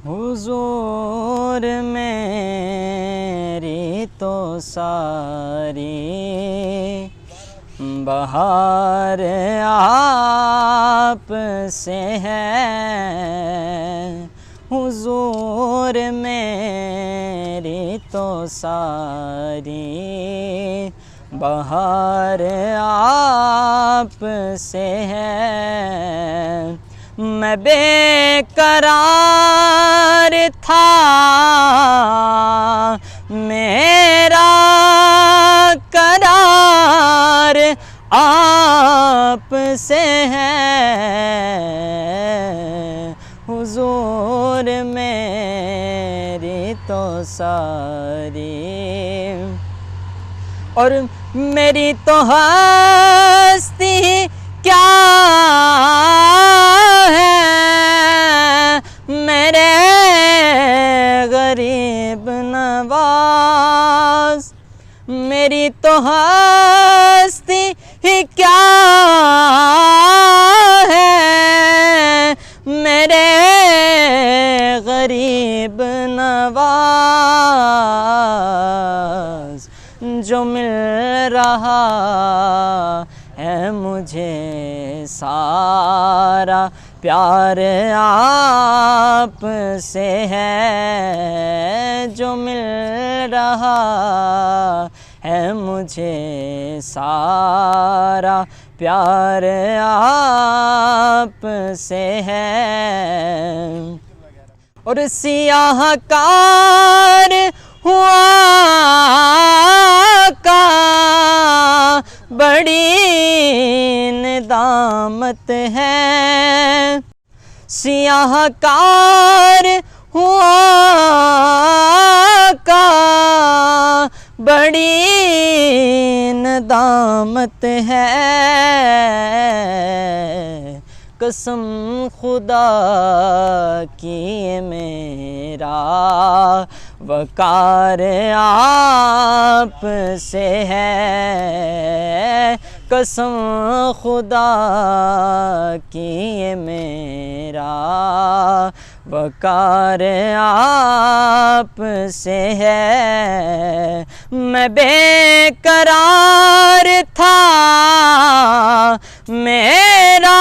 हुजूर मेरी तो सारी बहार आप से है। हुजूर मेरी तो सारी बहार आप से है। मैं बेकरार था, मेरा करार आप से है। हुजूर मेरी तो सारी और मेरी तो हस्ती क्या है, मेरे गरीब नवाज। मेरी तो हस्ती ही क्या है, मेरे गरीब नवाज। जो मिल रहा है मुझे सारा प्यार आप से है। जो मिल रहा है मुझे सारा प्यार आप से है। और सियाहकार हुआ का बड़ी निदामत है। सियाहकार हुआ का बड़ी नदामत है। कसम खुदा की मेरा वकार आप से है। कसम खुदा की मेरा वकार आप से है। मैं बेकरार था, मेरा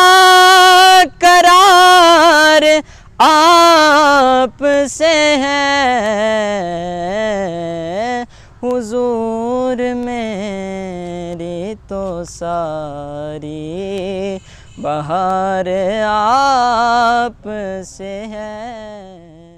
करार आप से है। हुजूर मेरी तो सारी बहार आप से है।